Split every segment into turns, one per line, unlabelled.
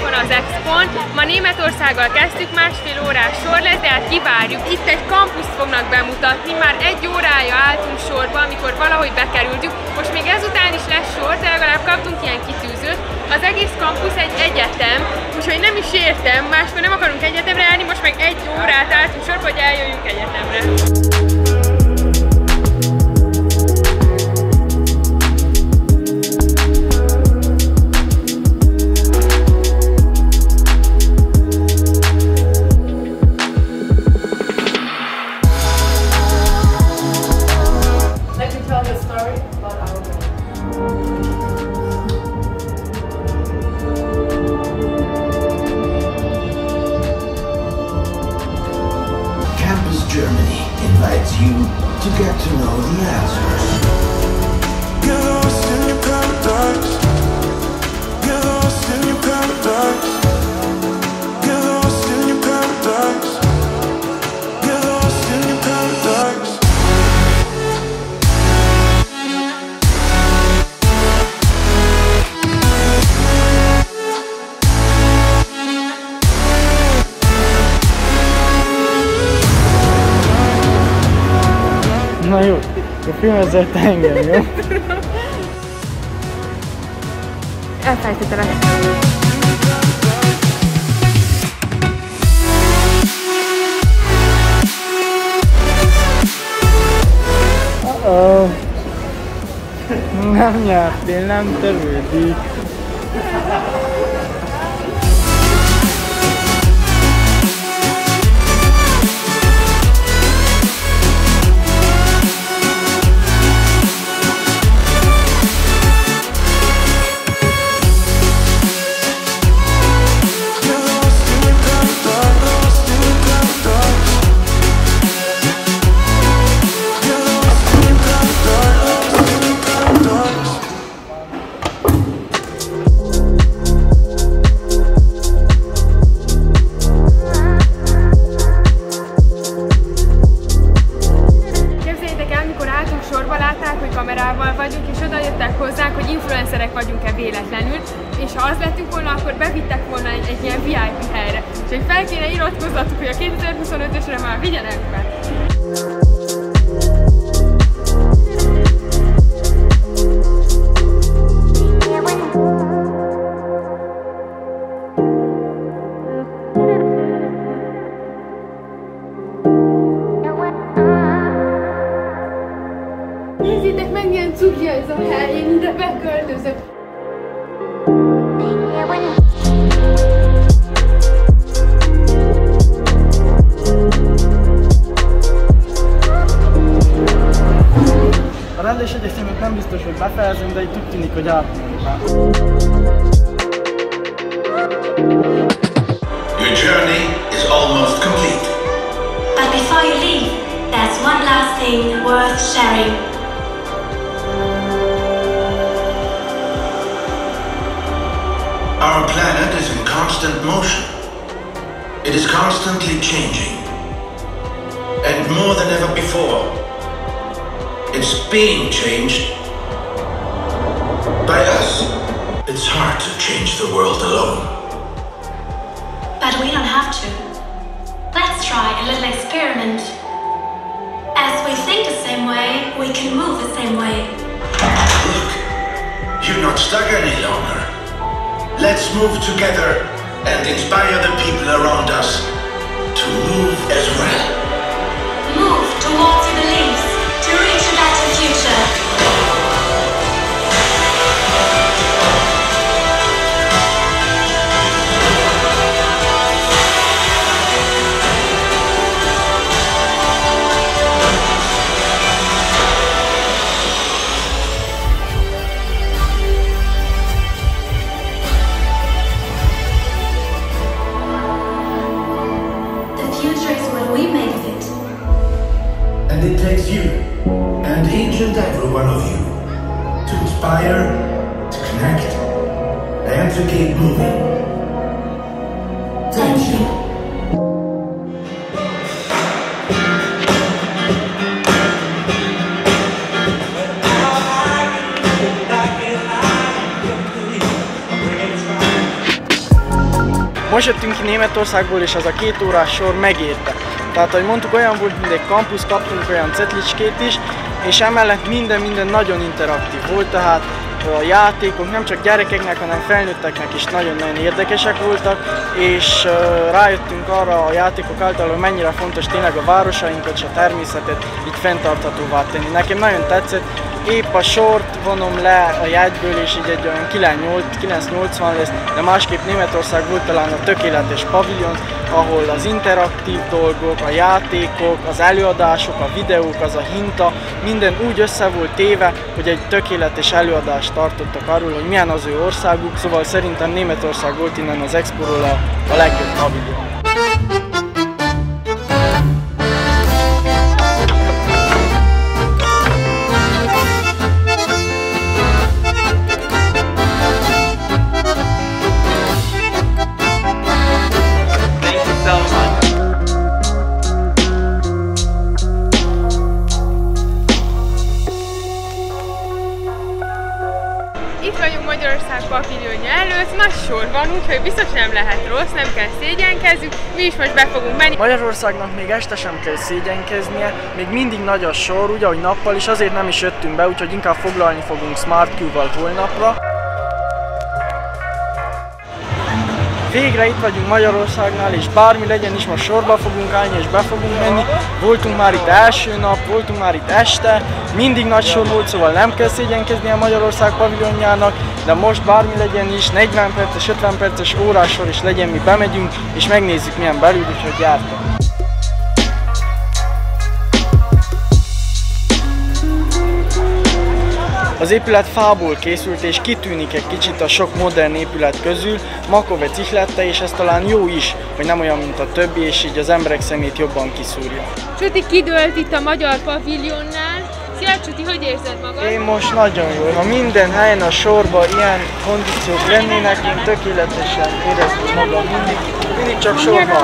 itthon az Expon. Ma Németországgal kezdtük, másfél órás sor lesz, de hát kivárjuk. Itt egy kampuszt fognak bemutatni, már 1 órája álltunk sorba, amikor valahogy bekerültünk. Most még ezután is lesz sor, de legalább kaptunk ilyen kitűzőt. Az egész kampusz egy egyetem, úgyhogy nem is értem, máskor nem akarunk egyetemre állni, most meg 1 órát álltunk sorba, hogy eljöjjünk egyetemre.
Germany invites you to get to know the answers.
You're lost in your paradise. You're lost in your paradise. You're lost in your paradise. You're lost in your paradise.
Na jó, a filmezett engem, jó?
Elfelejtettelek.
Nem nyertél, nem törődik.
Kamerával vagyunk, és oda jöttek hozzánk, hogy influencerek vagyunk-e véletlenül, és ha az lettünk volna, akkor bevittek volna egy ilyen VIP helyre. Úgyhogy fel kéne iratkozzatok, hogy a 2025-ösre már vigyenek be.
Nézzétek meg, milyen cuki ez a hely, én ide beköltözök.
A rendőrs egyetemet nem biztos, hogy befejezem, de így úgy tűnik, hogy átmegyünk már.
Your journey is almost complete.
But before you leave, there's one last thing worth sharing.
Our planet is in constant motion. It is constantly changing. And more than ever before, it's being changed by us. It's hard to change the world alone.
But we don't have to. Let's try a little experiment. As we think the same way, we can move the same way.
Look, you're not stuck any longer. Let's move together and inspire the people around us to move as well.
Move towards your beliefs to reach a better future.
And it takes you, and each and every one of you, to inspire, to connect, and to keep moving.
Thank you.
Most jöttünk ki Németországból, és az a 2 órás sor megérte. Tehát, ahogy mondtuk, olyan volt, mint egy kampusz, kaptunk olyan cetlicskét is, és emellett minden nagyon interaktív volt, tehát a játékok nem csak gyerekeknek, hanem felnőtteknek is nagyon-nagyon érdekesek voltak, és rájöttünk arra a játékok által, hogy mennyire fontos tényleg a városainkat és a természetet így fenntarthatóvá tenni. Nekem nagyon tetszett, épp a sort vonom le a jegyből, és így egy olyan 980 lesz, de másképp Németország volt talán a tökéletes pavilon, ahol az interaktív dolgok, a játékok, az előadások, a videók, az a hinta, minden úgy össze volt téve, hogy egy tökéletes előadást tartottak arról, hogy milyen az ő országuk, szóval szerintem Németország volt innen az Expo-ról a legjobb pavilon.
Itt vagyunk Magyarország paviljonja előtt, nagy sor van, úgyhogy biztos nem lehet rossz, nem kell szégyenkezzük, mi is most be fogunk menni.
Magyarországnak még este sem kell szégyenkeznie, még mindig nagy a sor, úgy ahogy nappal is, azért nem is jöttünk be, úgyhogy inkább foglalni fogunk SmartQ-val holnapra. Végre itt vagyunk Magyarországnál, és bármi legyen is, most sorba fogunk állni és be fogunk menni. Voltunk már itt első nap, voltunk már itt este, mindig nagy sor volt, szóval nem kell szégyenkezni a Magyarország paviljonjának, de most bármi legyen is, 40 perces, 50 perces órásor is legyen, mi bemegyünk, és megnézzük milyen belül, úgyhogy gyártok. Az épület fából készült, és kitűnik egy kicsit a sok modern épület közül, Makovec ihlette, és ez talán jó is, hogy nem olyan, mint a többi, és így az emberek szemét jobban kiszúrja.
Csuti kidőlt itt a magyar paviljonnál. Szia Csuti, hogy érzed magad?
Én most nagyon jól. Ha minden helyen a sorban ilyen kondíciók lennének, én tökéletesen érezném magam. Mindig csak sorban.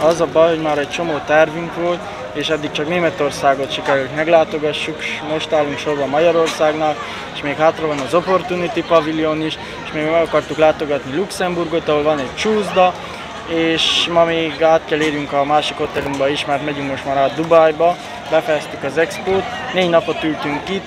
Az a baj, hogy már egy csomó tervünk volt, és eddig csak Németországot sikerült meglátogassuk, most állunk sorban Magyarországnál, és még hátra van az Opportunity Pavilion is, és még meg akartuk látogatni Luxemburgot, ahol van egy csúszda, és ma még át kell érjünk a másik hotelunkba is, mert megyünk most már át Dubájba, befejeztük az expót, 4 napot ültünk itt,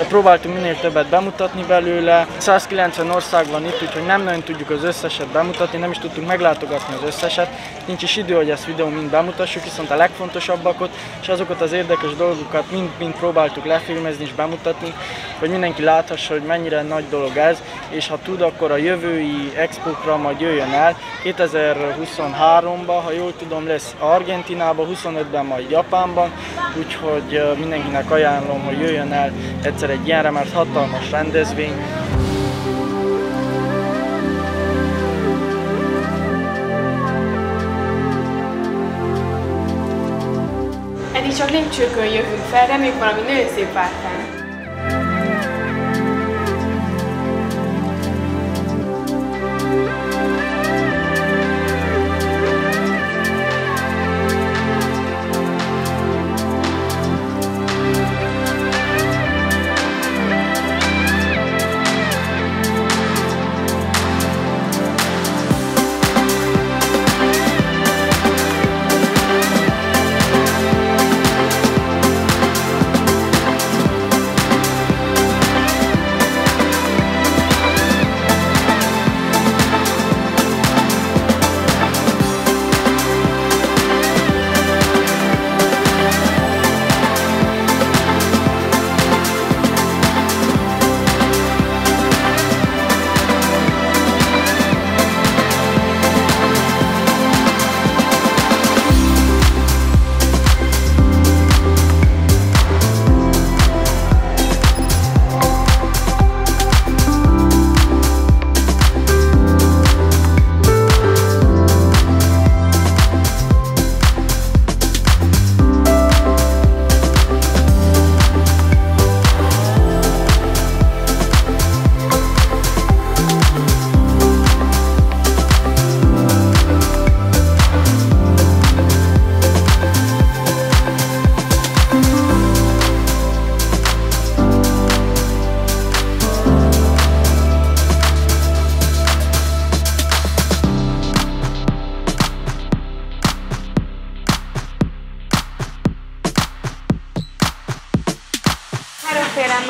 próbáltunk minél többet bemutatni belőle, 190 ország van itt, úgyhogy nem nagyon tudjuk az összeset bemutatni, nem is tudtunk meglátogatni az összeset, nincs is idő, hogy ezt videón mind bemutassuk, viszont a legfontosabbakat és azokat az érdekes dolgokat mind próbáltuk lefilmezni és bemutatni, hogy mindenki láthassa, hogy mennyire nagy dolog ez, és ha tud, akkor a jövői expókra majd jöjjön el. 2023-ban, ha jól tudom, lesz Argentinában, 25-ben majd Japánban, úgyhogy mindenkinek ajánlom, hogy jöjjön el egyszer egy ilyenre, mert hatalmas rendezvény.
Eddig csak lépcsőkön jövünk fel, reméljük valami nagyon szép pártán.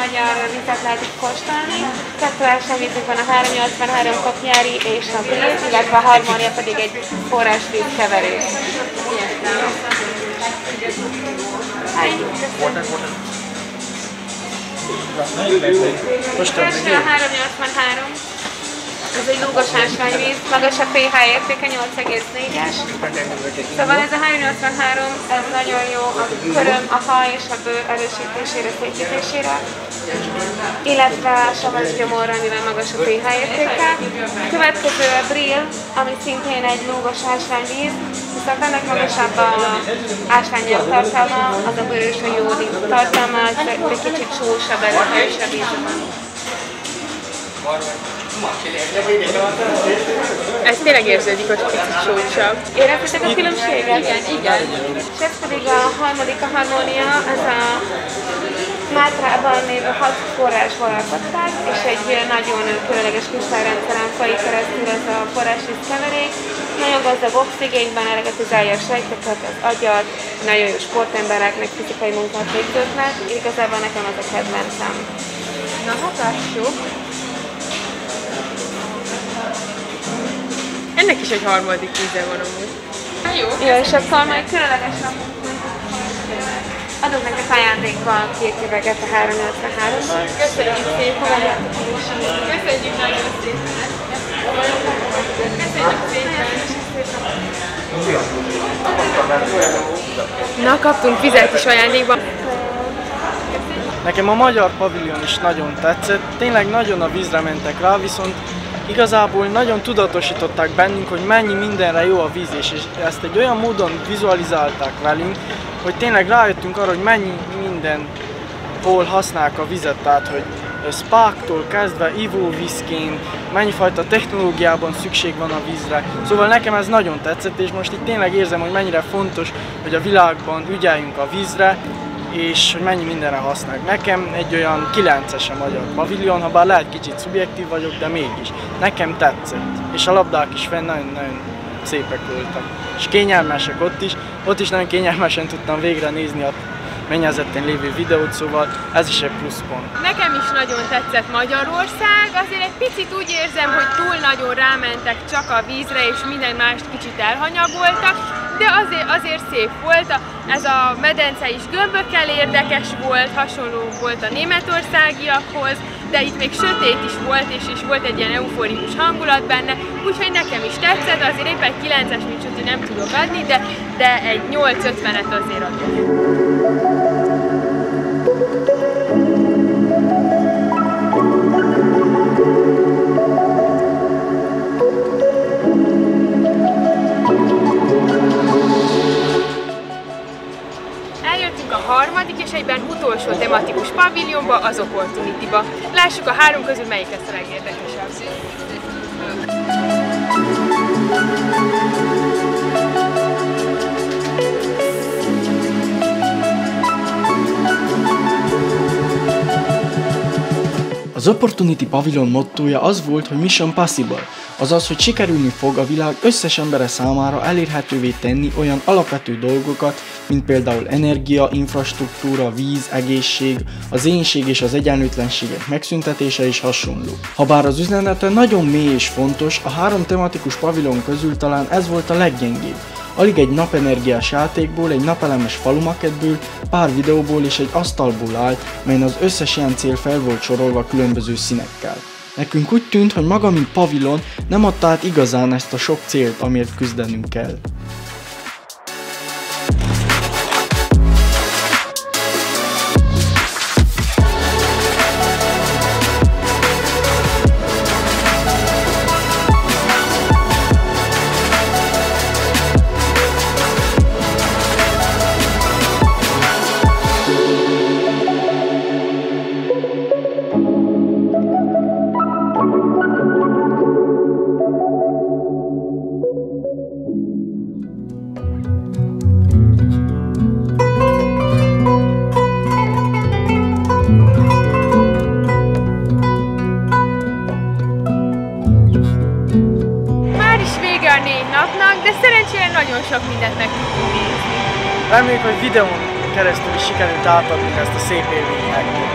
magyar vizet lehet itt kóstolni. 2 ásványvízünk van, a 383 kopnyári és a Brill, illetve a harmónia pedig egy forrásvíz keverés.
Most
első a 383. Ez egy lúgos ásványvíz, magas a pH értéke 8,4-es. Szóval ez a 383, ez nagyon jó a köröm, a haj és a bőr erősítésére, szépítésére, illetve a savas gyomorra, mivel magas a pH értéke. Következő a Brill, ami szintén egy lúgos ásványvíz, viszont ennek magasabb az ásványanyag tartalma, az a bőr és a jódin tartalma, az egy kicsit sósabb, erőteljesebb íze van.
Ez tényleg érződik, hogy picit sósabb.
Éreztetek a különbséget?
Igen.
És ez pedig a harmadik, a harmónia, ez a Mátrában lévő 6 forrásból alkották, és egy nagyon különleges kristályrendszeren folyik keresztül ez a forrásvíz keverék. Nagyon gazdag oxigénben, energetizálja a sejteket, az agyat, nagyon jó sportembereknek, fizikai munkát végzőknek, igazából nekem az a kedvencem.
Na, hát lássuk. Ennek is egy harmadik íze van amúgy. Na jó.
Jó, és akkor majd különleges napot adok nektek ajándékba 2 üveget a 383-ban.
Köszönjük szépen! Köszönjük nagyon szépen! Köszönjük szépen! Na, kaptunk vizet is ajándékba.
Nekem a magyar paviljon is nagyon tetszett, tényleg nagyon a vízre mentek rá, viszont igazából nagyon tudatosították bennünk, hogy mennyi mindenre jó a víz, és ezt egy olyan módon vizualizálták velünk, hogy tényleg rájöttünk arra, hogy mennyi mindenhol használják a vizet, tehát hogy spáktól kezdve ivóvízként, mennyifajta technológiában szükség van a vízre. Szóval nekem ez nagyon tetszett, és most itt tényleg érzem, hogy mennyire fontos, hogy a világban ügyeljünk a vízre, és hogy mennyi mindenre használjuk. Nekem egy olyan 9-es a magyar paviljon, ha bár lehet kicsit szubjektív vagyok, de mégis. Nekem tetszett. És a labdák is fenn nagyon-nagyon szépek voltak. És kényelmesek ott is nagyon kényelmesen tudtam végre nézni a mennyezetén lévő videót, szóval ez is egy pluszpont.
Nekem is nagyon tetszett Magyarország, azért egy picit úgy érzem, hogy túl nagyon rámentek csak a vízre, és minden mást kicsit elhanyagoltak, de azért szép volt, ez a medence is gömbökkel érdekes volt, hasonló volt a németországiakhoz, de itt még sötét is volt, és volt egy ilyen euforikus hangulat benne, úgyhogy nekem is tetszett, azért épp egy 9-es műcsúti nem tudok adni, de egy 8-50-et azért adok. Eljöttünk a harmadik és egyben utolsó tematikus paviljonba, az Opportunity-ba. Lássuk a 3 közül melyik lesz a legérdekesebb.
Az Opportunity paviljon mottója az volt, hogy Mission Possible, azaz, hogy sikerülni fog a világ összes embere számára elérhetővé tenni olyan alapvető dolgokat, mint például energia, infrastruktúra, víz, egészség, az éhínség és az egyenlőtlenségek megszüntetése és hasonló. Habár az üzenete nagyon mély és fontos, a 3 tematikus paviljon közül talán ez volt a leggyengébb. Alig egy napenergiás játékból, egy napelemes falumaketből, pár videóból és egy asztalból állt, melyen az összes ilyen cél fel volt sorolva különböző színekkel. Nekünk úgy tűnt, hogy maga mint pavilon nem adta át igazán ezt a sok célt, amiért küzdenünk kell.
De szerencsére nagyon sok mindent meg tudtunk nézni.
Reméljük, hogy videón keresztül is sikerült átadnunk ezt a szép élményt nektek.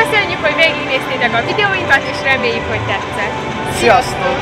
Köszönjük, hogy végignéztétek a videóinkat, és reméljük, hogy tetszett.
Sziasztok!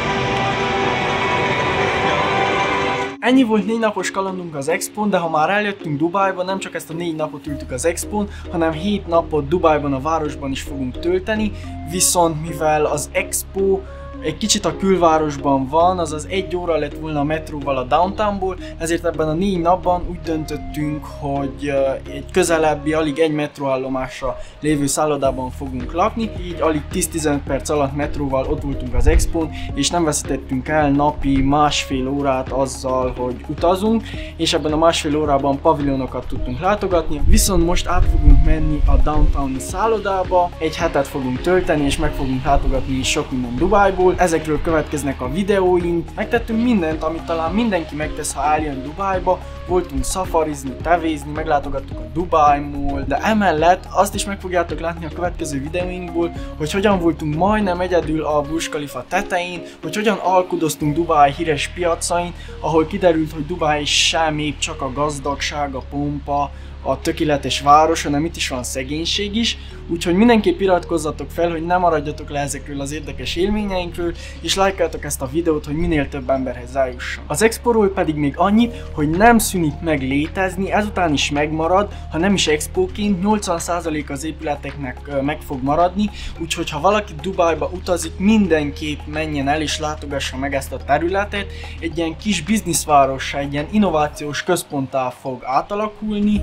Ennyi volt 4 napos kalandunk az Expón, de ha már eljöttünk Dubájba, nem csak ezt a 4 napot ültük az Expón, hanem 7 napot Dubájban, a városban is fogunk tölteni, viszont mivel az Expo egy kicsit a külvárosban van, azaz 1 óra lett volna a metróval a downtownból, ezért ebben a 4 napban úgy döntöttünk, hogy egy közelebbi, alig 1 metróállomásra lévő szállodában fogunk lakni, így alig 10-15 perc alatt metróval ott voltunk az Expón, és nem veszítettünk el napi 1,5 órát azzal, hogy utazunk, és ebben a 1,5 órában paviljonokat tudtunk látogatni, viszont most át fogunk menni a downtowni szállodába, egy hetet fogunk tölteni, és meg fogunk látogatni sok minden Dubájból. Ezekről következnek a videóink. Megtettünk mindent, amit talán mindenki megtesz, ha eljön Dubájba. Voltunk szafarizni, tevézni, meglátogattuk a Dubai Mall, de emellett azt is meg fogjátok látni a következő videóinkból, hogy hogyan voltunk majdnem egyedül a Burj Khalifa tetején, hogy hogyan alkudoztunk Dubáj híres piacain, ahol kiderült, hogy Dubáj sem épp csak a gazdagság, a pompa, a tökéletes város, hanem itt is van szegénység is, úgyhogy mindenképp iratkozzatok fel, hogy ne maradjatok le ezekről az érdekes élményeinkről, és lájkáltok ezt a videót, hogy minél több emberhez eljusson. Az Expóról pedig még annyit, hogy nem szűnik meg létezni, ezután is megmarad, ha nem is Expóként, 80% az épületeknek meg fog maradni, úgyhogy ha valaki Dubájba utazik, mindenképp menjen el és látogassa meg ezt a területet. Egy ilyen kis bizniszvárossá, egy ilyen innovációs központtá fog átalakulni,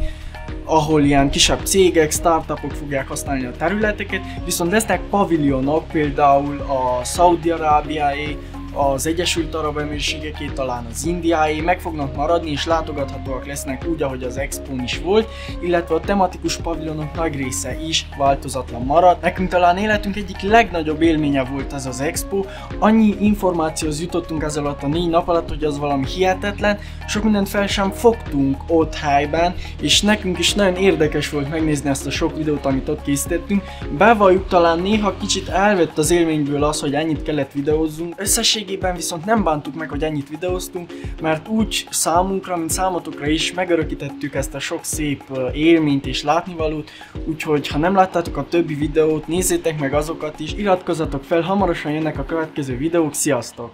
ahol ilyen kisebb cégek, startupok fogják használni a területeket, viszont lesznek paviljonok, például a Szaudi-Arábiáé, az Egyesült Arab Emírségeké, talán az Indiáé meg fognak maradni és látogathatóak lesznek úgy, ahogy az Expón is volt, illetve a tematikus paviljonok nagy része is változatlan marad. Nekünk talán életünk egyik legnagyobb élménye volt ez az Expo, annyi információhoz jutottunk ez alatt a 4 nap alatt, hogy az valami hihetetlen, sok mindent fel sem fogtunk ott helyben, és nekünk is nagyon érdekes volt megnézni ezt a sok videót, amit ott készítettünk. Bevalljuk, talán néha kicsit elvett az élményből az, hogy ennyit kellett videózzunk. Összességében viszont nem bántuk meg, hogy ennyit videóztunk, mert úgy számunkra, mint számotokra is megörökítettük ezt a sok szép élményt és látnivalót, úgyhogy ha nem láttátok a többi videót, nézzétek meg azokat is, iratkozzatok fel, hamarosan jönnek a következő videók, sziasztok!